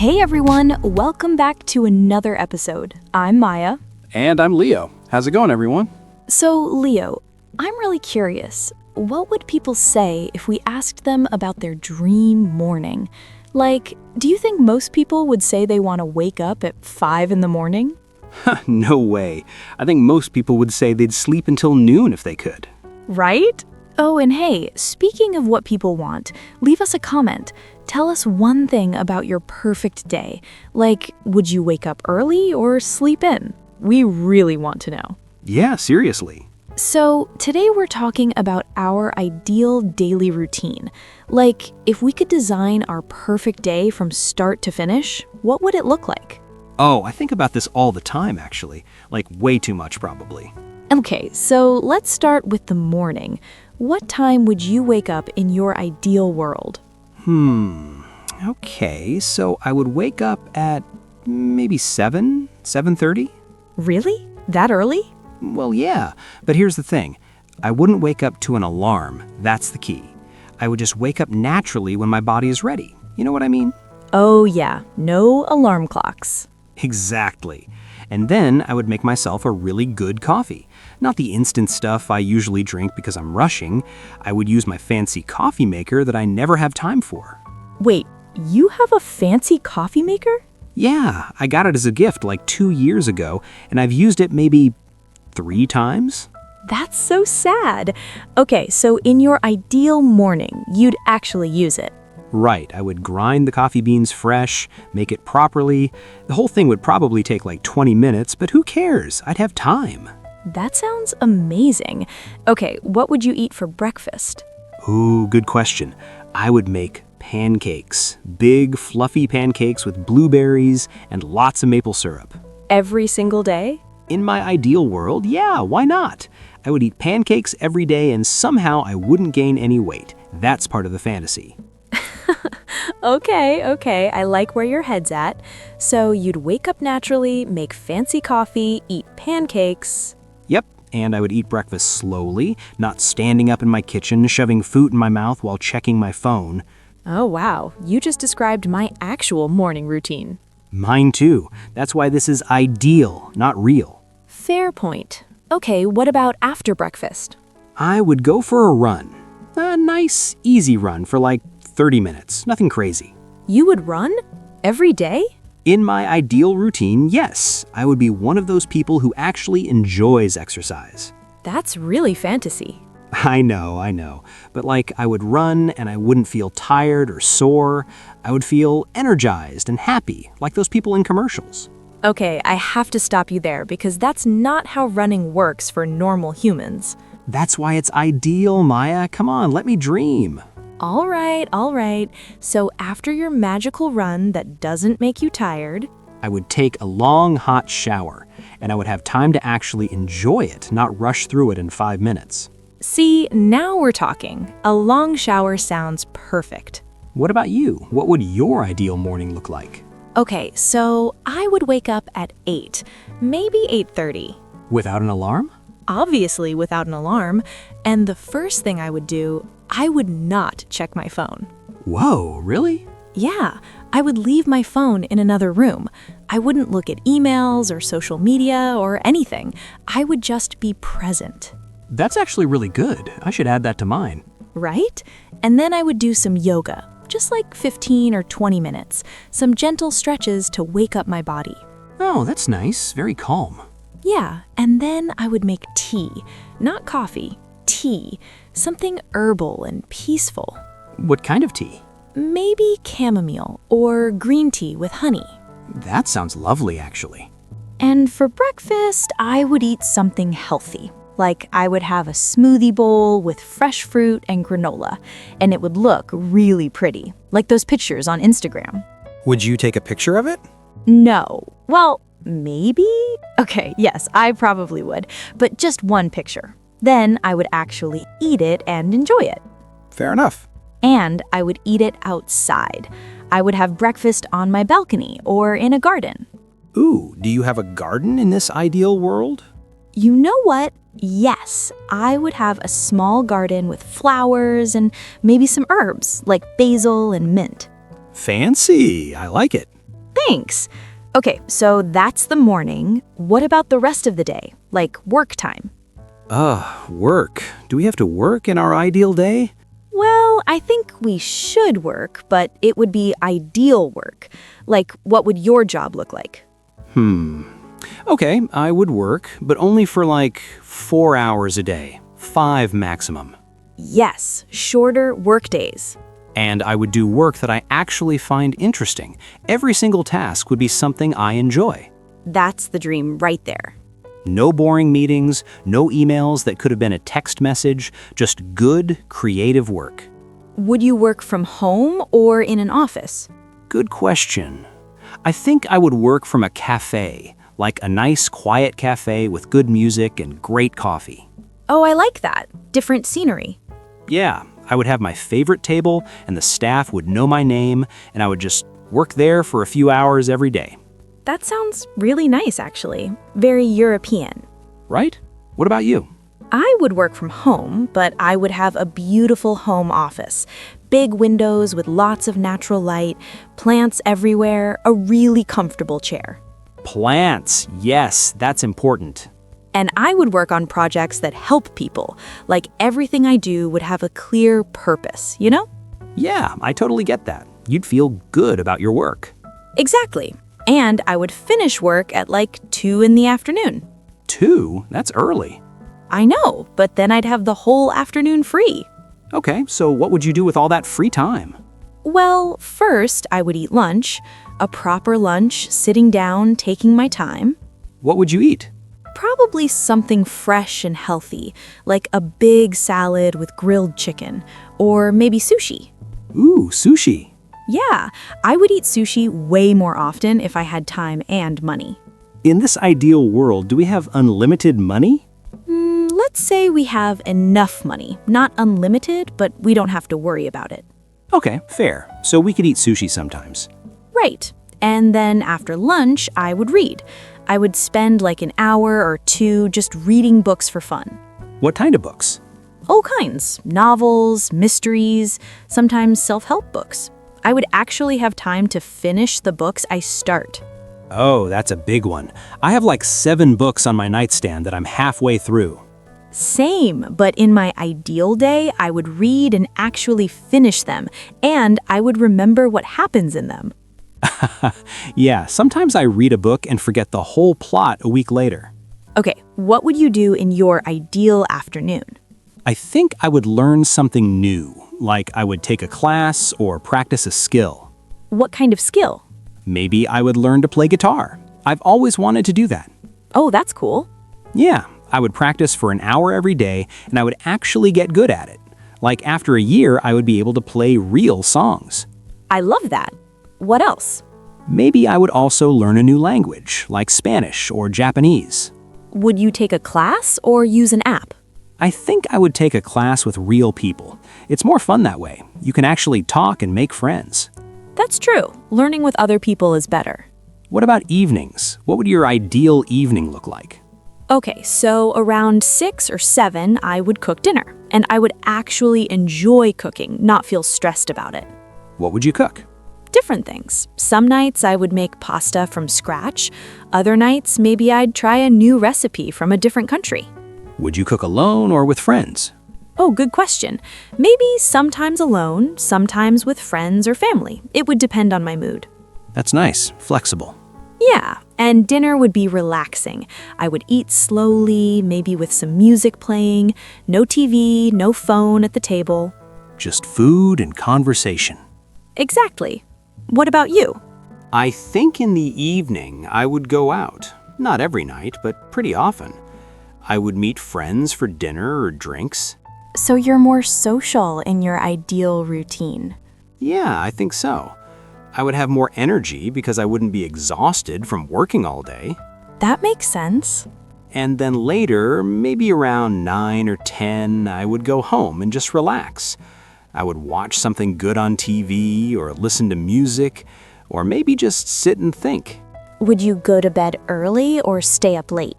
Hey everyone, welcome back to another episode. I'm Maya. And I'm Leo. How's it going, everyone? So, Leo, I'm really curious. What would people say if we asked them about their dream morning? Like, do you think most people would say they want to wake up at 5 in the morning? No way. I think most people would say they'd sleep until noon if they could. Right? Oh, and hey, speaking of what people want, leave us a comment. Tell us one thing about your perfect day. Like, would you wake up early or sleep in? We really want to know. Yeah, seriously. So, today we're talking about our ideal daily routine. Like, if we could design our perfect day from start to finish, what would it look like? Oh, I think about this all the time, actually. Like, way too much, probably. Okay, so let's start with the morning. What time would you wake up in your ideal world? Okay, so I would wake up at maybe 7:30? Really? That early? Well, yeah, but here's the thing. I wouldn't wake up to an alarm. That's the key. I would just wake up naturally when my body is ready. You know what I mean? Oh yeah, no alarm clocks. Exactly. And then I would make myself a really good coffee. Not the instant stuff I usually drink because I'm rushing. I would use my fancy coffee maker that I never have time for. Wait, you have a fancy coffee maker? Yeah, I got it as a gift like 2 years ago, and I've used it maybe 3 times. That's so sad. Okay, so in your ideal morning, you'd actually use it. Right, I would grind the coffee beans fresh, make it properly. The whole thing would probably take like 20 minutes, but who cares? I'd have time. That sounds amazing. Okay, what would you eat for breakfast? Ooh, good question. I would make pancakes. Big, fluffy pancakes with blueberries and lots of maple syrup. Every single day? In my ideal world, yeah, why not? I would eat pancakes every day and somehow I wouldn't gain any weight. That's part of the fantasy. Okay, I like where your head's at. So you'd wake up naturally, make fancy coffee, eat pancakes. Yep, and I would eat breakfast slowly, not standing up in my kitchen, shoving food in my mouth while checking my phone. Oh wow, you just described my actual morning routine. Mine too. That's why this is ideal, not real. Fair point. Okay, what about after breakfast? I would go for a run. A nice, easy run for like 30 minutes, nothing crazy. You would run? Every day? In my ideal routine, yes, I would be one of those people who actually enjoys exercise. That's really fantasy. I know. But like I would run and I wouldn't feel tired or sore. I would feel energized and happy, like those people in commercials. Okay, I have to stop you there because that's not how running works for normal humans. That's why it's ideal, Maya. Come on, let me dream. All right. So after your magical run that doesn't make you tired, I would take a long, hot shower, and I would have time to actually enjoy it, not rush through it in 5 minutes. see, now we're talking. A long shower sounds perfect. What about you? What would your ideal morning look like? Okay, so I would wake up at 8, maybe 8:30. Without an alarm? Obviously without an alarm, and the first thing I would do, I would not check my phone. Whoa, really? Yeah, I would leave my phone in another room. I wouldn't look at emails or social media or anything. I would just be present. That's actually really good. I should add that to mine. Right? And then I would do some yoga, just like 15 or 20 minutes, some gentle stretches to wake up my body. Oh, that's nice. Very calm. Yeah, and then I would make tea, not coffee, tea, something herbal and peaceful. What kind of tea? Maybe chamomile or green tea with honey. That sounds lovely, actually. And for breakfast, I would eat something healthy. Like I would have a smoothie bowl with fresh fruit and granola, and it would look really pretty, like those pictures on Instagram. Would you take a picture of it? No. Well, maybe? Okay, yes, I probably would, but just one picture. Then I would actually eat it and enjoy it. Fair enough. And I would eat it outside. I would have breakfast on my balcony or in a garden. Ooh, do you have a garden in this ideal world? You know what? Yes, I would have a small garden with flowers and maybe some herbs like basil and mint. Fancy. I like it. Thanks. Okay, so that's the morning. What about the rest of the day, like work time? Work. Do we have to work in our ideal day? Well, I think we should work, but it would be ideal work. Like, what would your job look like? Okay, I would work, but only for like 4 hours a day. 5 maximum. Yes, shorter work days. And I would do work that I actually find interesting. Every single task would be something I enjoy. That's the dream right there. No boring meetings, no emails that could have been a text message, just good, creative work. Would you work from home or in an office? Good question. I think I would work from a cafe, like a nice, quiet cafe with good music and great coffee. Oh, I like that. Different scenery. Yeah, I would have my favorite table, and the staff would know my name, and I would just work there for a few hours every day. That sounds really nice, actually. Very European. Right? What about you? I would work from home, but I would have a beautiful home office. Big windows with lots of natural light, plants everywhere, a really comfortable chair. Plants. Yes, that's important. And I would work on projects that help people. Like everything I do would have a clear purpose, you know? Yeah, I totally get that. You'd feel good about your work. Exactly. And I would finish work at like 2 in the afternoon. 2? That's early. I know, but then I'd have the whole afternoon free. Okay, so what would you do with all that free time? Well, first I would eat lunch, a proper lunch, sitting down, taking my time. What would you eat? Probably something fresh and healthy, like a big salad with grilled chicken, or maybe sushi. Ooh, sushi. Yeah, I would eat sushi way more often if I had time and money. In this ideal world, do we have unlimited money? Let's say we have enough money. Not unlimited, but we don't have to worry about it. Okay, fair. So we could eat sushi sometimes. Right. And then after lunch, I would read. I would spend like an hour or 2 just reading books for fun. What kind of books? All kinds. Novels, mysteries, sometimes self-help books. I would actually have time to finish the books I start. Oh, that's a big one. I have like 7 books on my nightstand that I'm halfway through. Same, but in my ideal day, I would read and actually finish them, and I would remember what happens in them. Yeah, sometimes I read a book and forget the whole plot a week later. Okay, what would you do in your ideal afternoon? I think I would learn something new, like I would take a class or practice a skill. What kind of skill? Maybe I would learn to play guitar. I've always wanted to do that. Oh, that's cool. Yeah, I would practice for an hour every day, and I would actually get good at it. Like after a year, I would be able to play real songs. I love that. What else? Maybe I would also learn a new language, like Spanish or Japanese. Would you take a class or use an app? I think I would take a class with real people. It's more fun that way. You can actually talk and make friends. That's true. Learning with other people is better. What about evenings? What would your ideal evening look like? Okay, so around 6 or 7, I would cook dinner. And I would actually enjoy cooking, not feel stressed about it. What would you cook? Different things. Some nights I would make pasta from scratch. Other nights, maybe I'd try a new recipe from a different country. Would you cook alone or with friends? Oh, good question. Maybe sometimes alone, sometimes with friends or family. It would depend on my mood. That's nice, flexible. Yeah, and dinner would be relaxing. I would eat slowly, maybe with some music playing, no TV, no phone at the table. Just food and conversation. Exactly. What about you? I think in the evening I would go out. Not every night, but pretty often. I would meet friends for dinner or drinks. So you're more social in your ideal routine. Yeah, I think so. I would have more energy because I wouldn't be exhausted from working all day. That makes sense. And then later, maybe around 9 or 10, I would go home and just relax. I would watch something good on TV or listen to music, or maybe just sit and think. Would you go to bed early or stay up late?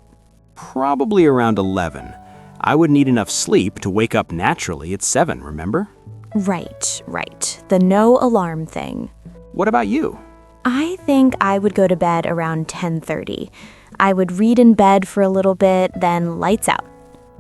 Probably around 11. I would need enough sleep to wake up naturally at 7, remember? Right. The no alarm thing. What about you? I think I would go to bed around 10:30. I would read in bed for a little bit, then lights out.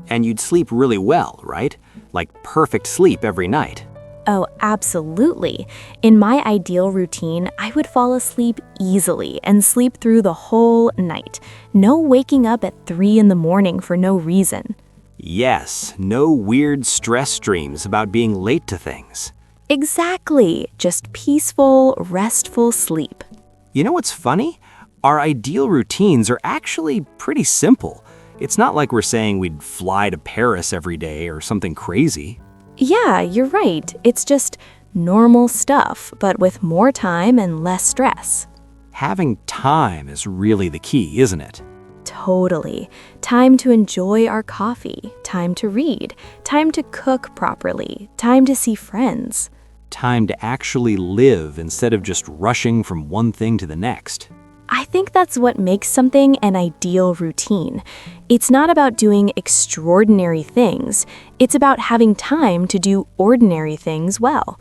And you'd sleep really well, right? Like perfect sleep every night. Oh, absolutely. In my ideal routine, I would fall asleep easily and sleep through the whole night. No waking up at 3 in the morning for no reason. Yes, no weird stress dreams about being late to things. Exactly. Just peaceful, restful sleep. You know what's funny? Our ideal routines are actually pretty simple. It's not like we're saying we'd fly to Paris every day or something crazy. Yeah, you're right. It's just normal stuff, but with more time and less stress. Having time is really the key, isn't it? Totally. Time to enjoy our coffee, time to read, time to cook properly, time to see friends. Time to actually live instead of just rushing from one thing to the next. I think that's what makes something an ideal routine. It's not about doing extraordinary things. It's about having time to do ordinary things well.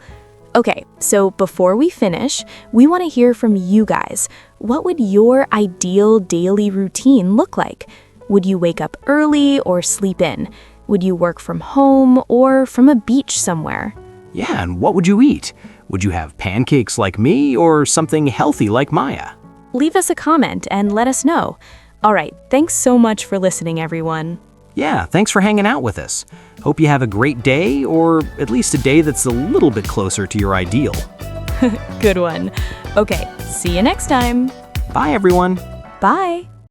Okay, so before we finish, we want to hear from you guys. What would your ideal daily routine look like? Would you wake up early or sleep in? Would you work from home or from a beach somewhere? Yeah, and what would you eat? Would you have pancakes like me or something healthy like Maya? Leave us a comment and let us know. All right, thanks so much for listening, everyone. Yeah, thanks for hanging out with us. Hope you have a great day, or at least a day that's a little bit closer to your ideal. Good one. Okay, see you next time. Bye, everyone. Bye.